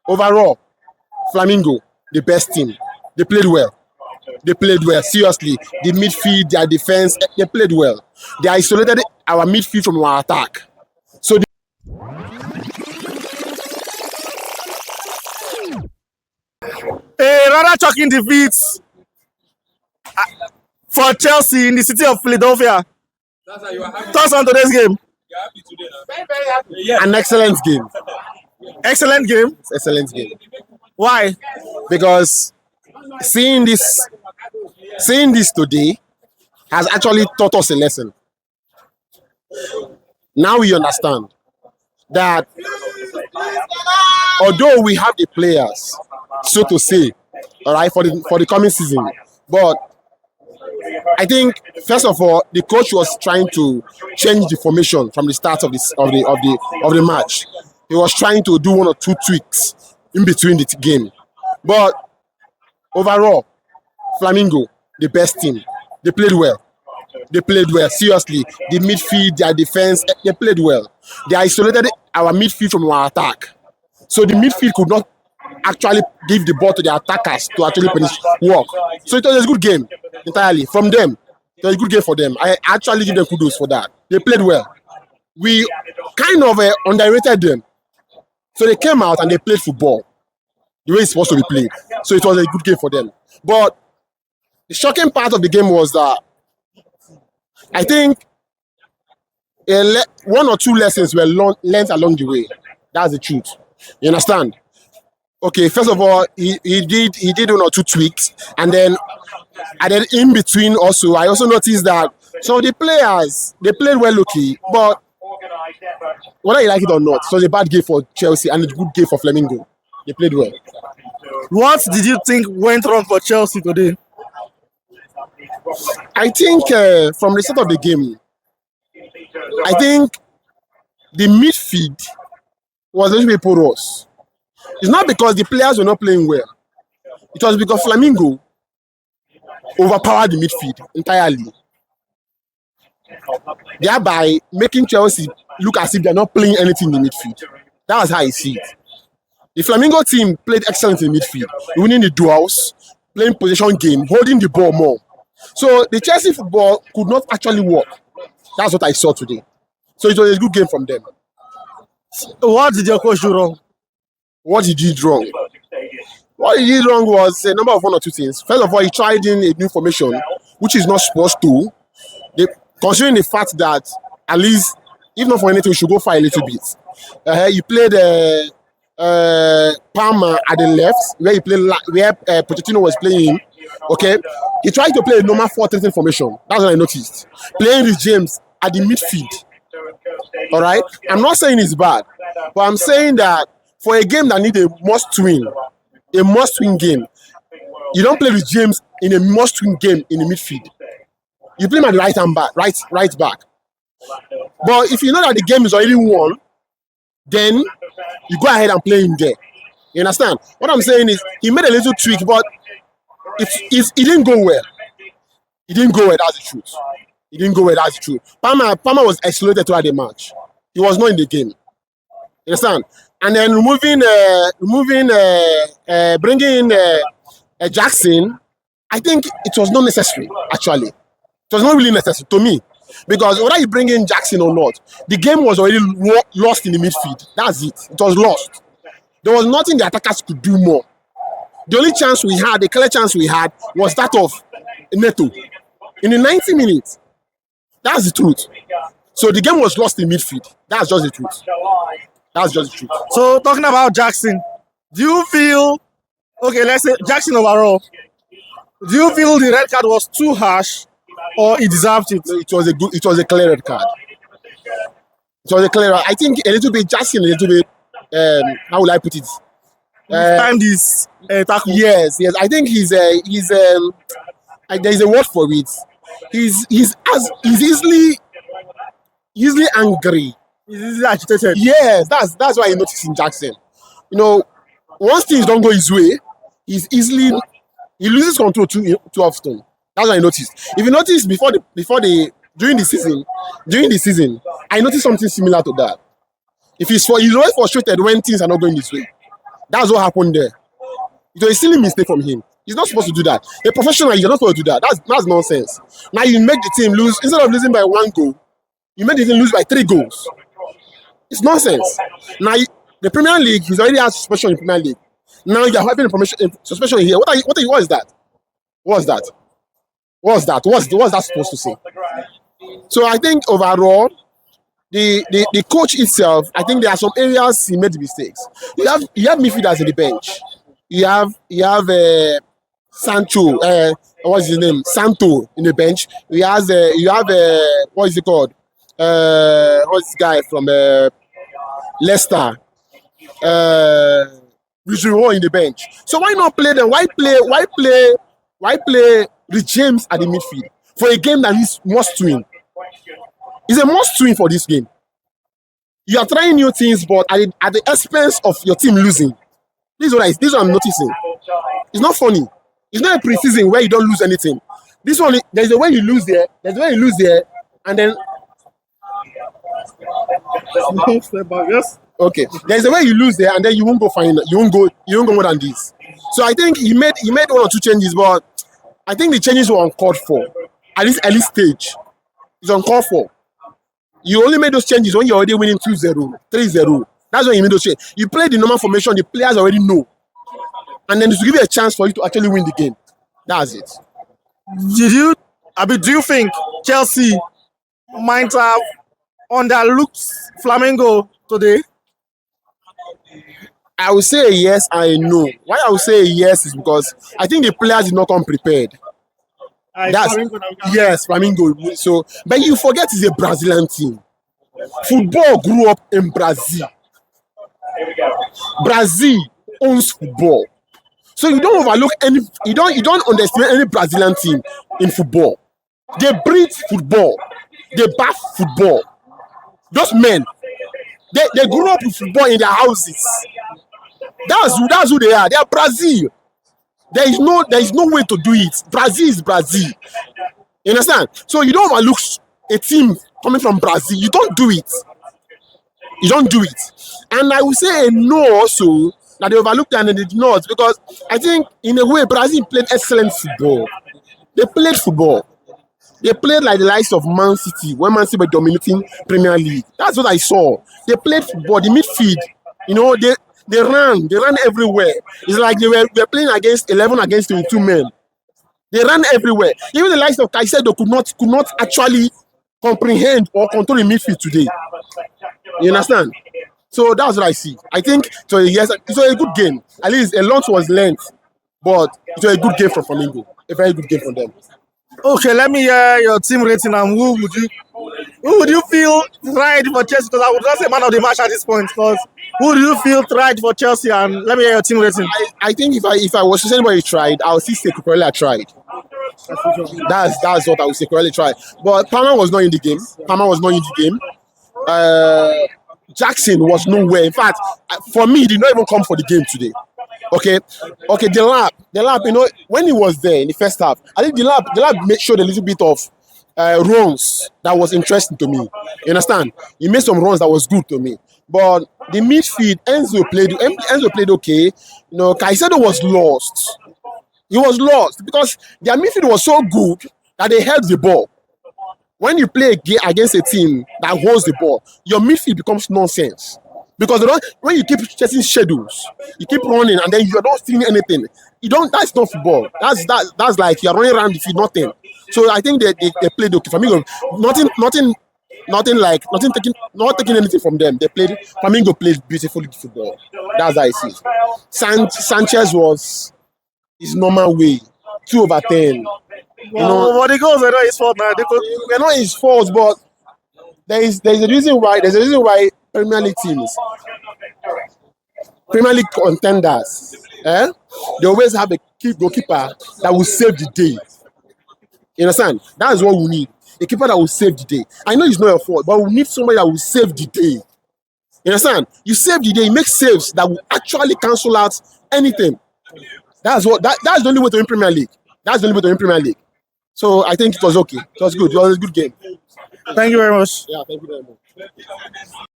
overall, Flamingo, the best team. They played well. They played well. Seriously, the midfield, their defense, they played well. They isolated our midfield from our attack. So a rather shocking defeat for Chelsea in the city of Philadelphia. Thoughts on today's game? an excellent game. Excellent game. Excellent game. Why? Because seeing this today has actually taught us a lesson. Now we understand that although we have the players, so to say, all right, for the coming season, but I think first of all the coach was trying to change the formation from the start of the match. He was trying to do one or two tweaks in between the game, but overall, Flamingo, the best team. They played well. They played well. Seriously, the midfield, their defense, they played well. They isolated our midfield from our attack. So the midfield could not actually give the ball to the attackers to actually finish work. So it was a good game entirely from them. It was a good game for them. I actually give them kudos for that. They played well. We kind of underrated them. So they came out and they played football the way it's supposed to be played. So it was a good game for them. But the shocking part of the game was that I think one or two lessons were learned along the way. That's the truth. You understand? Okay, first of all, he did one or two tweaks, and then in between also, I also noticed that some of the players, they played well, okay, but whether you like it or not, it was a bad game for Chelsea and a good game for Flamingo. They played well. What did you think went wrong for Chelsea today? I think from the start of the game, I think the midfield was a little bit porous. It's not because the players were not playing well. It was because Flamingo overpowered the midfield entirely, thereby making Chelsea look as if they're not playing anything in the midfield. That was how I see it. The Flamingo team played excellent in midfield, winning the duels, playing possession game, holding the ball more. So the Chelsea football could not actually work. That's what I saw today. So it was a good game from them. What did your coach do wrong? What he did wrong? What he did wrong was a number of one or two things. First of all, he tried in a new formation, which is not supposed to. Considering the fact that at least, if not for anything, we should go far a little bit. You played Palmer at the left, where Pochettino was playing. Okay, he tried to play a normal 4-3-3 formation. That's what I noticed. Playing Reece James at the midfield. All right, I'm not saying it's bad, but I'm saying that for a game that needs a must-win game, you don't play with James in a must-win game in the midfield. You play him at the right back. But if you know that the game is already won, then you go ahead and play him there. You understand? What I'm saying is he made a little tweak, but it didn't go well. It didn't go well, that's the truth. It didn't go well, that's the truth. Palmer was isolated throughout the match. He was not in the game. You understand? And then bringing in Jackson, I think it was not necessary, actually. It was not really necessary to me. Because whether you bring in Jackson or not, the game was already lost in the midfield. That's it. It was lost. There was nothing the attackers could do more. The only chance we had, the clear chance we had, was that of Neto. In the 90 minutes. That's the truth. So the game was lost in midfield. That's just the truth. That's just the truth. So talking about Jackson, do you feel, okay, let's say Jackson overall, do you feel the red card was too harsh or he deserved it? It was a clear red card. It was a clear. I think a little bit Jackson, a little bit. How will I put it? Time this tackle. Yes. I think he's there's a word for it. He's easily angry. He's easily agitated. Yes, that's why I noticed in Jackson. You know, once things don't go his way, he loses control too often. That's what I noticed. If you notice during the season, I noticed something similar to that. He's always frustrated when things are not going his way. That's what happened there. It was a silly mistake from him. He's not supposed to do that. A professional, you're not supposed to do that. That's nonsense. Now you make the team lose instead of losing by 1 goal. You made the team lose by 3 goals. It's nonsense. Now the Premier League, he's already had suspension in the Premier League. Now you're having a suspension here. What is that? What's that? What's that supposed to say? So I think overall, the coach itself, I think there are some areas he made mistakes. You have midfielders in the bench. You have Sancho, what's his name? Santo in the bench. You have what is it called? What's this guy from Leicester? Reece James in the bench. So why not play them? Why play Reece James at the midfield for a game that is must win? It's a must win for this game. You are trying new things, but at the expense of your team losing. This is what I'm noticing. It's not funny. It's not a pre-season where you don't lose anything. This one, there's a way you lose there. And then Yes. okay, there's a way you lose there, and then you won't go final. You won't go more than this. So I think he made 1 or 2 changes, but I think the changes were uncalled for. At this early stage, it's uncalled for. You only made those changes when you're already winning 2-0, 3-0. That's when you made those changes. You play the normal formation, the players already know. And then to give you a chance for you to actually win the game. That's it. Do you think Chelsea might have underlooked Flamingo today? I would say yes, I know. Why I would say yes is because I think the players did not come prepared. Yes, Flamingo. So, but you forget it's a Brazilian team. Football grew up in Brazil. Brazil owns football. So you don't overlook you don't underestimate any Brazilian team in football. They breed football. They bath football. Those men, they grew up with football in their houses. That's who they are. They are Brazil. There is no way to do it. Brazil is Brazil. You understand? So you don't overlook a team coming from Brazil. You don't do it. You don't do it. And I would say no also that they overlooked and they did not, because I think in a way Brazil played excellent football. They played football. They played like the likes of Man City when Man City were dominating Premier League. That's what I saw. They played football. The midfield, they ran everywhere. It's like they were playing against 11 against 22 men. They ran everywhere. Even the likes of Caicedo could not actually comprehend or control the midfield today. You understand? So that's what I see. I think yes, it was a good game. At least a lot was learned, but it was a good game from Flamingo. A very good game from them. Okay, let me hear your team rating and who would you feel tried for Chelsea? Because I would not say man of the match at this point. Because who do you feel tried for Chelsea? And let me hear your team rating. I think if I was to say anybody tried, I would say Cucurella tried. That's what I would say. Cucurella tried. But Palmer was not in the game. Jackson was nowhere. In fact, for me, he did not even come for the game today. Okay. The lab. When he was there in the first half, I think the lab made sure a little bit of runs that was interesting to me. You understand? He made some runs that was good to me. But the midfield, Enzo played okay. Caicedo was lost. He was lost because their midfield was so good that they held the ball. When you play against a team that holds the ball, your midfield becomes nonsense. Because when you keep chasing schedules, you keep running and then you're not seeing anything. That's not football. That's like you're running around the field, nothing. So I think they played okay. Flamingo, not taking anything from them. Flamingo played beautiful football. That's how I see it. Sanchez was his normal way, 2/10. But the goals are not his fault now. They're not his fault, but there's a reason why Premier League teams, Premier League contenders, they always have a goalkeeper that will save the day. You understand? That's what we need. A keeper that will save the day. I know it's not your fault, but we need somebody that will save the day. You understand? You save the day, you make saves that will actually cancel out anything. That's the only way to win Premier League. So I think it was okay. It was good. It was a good game. Thank you very much. Yeah, thank you very much.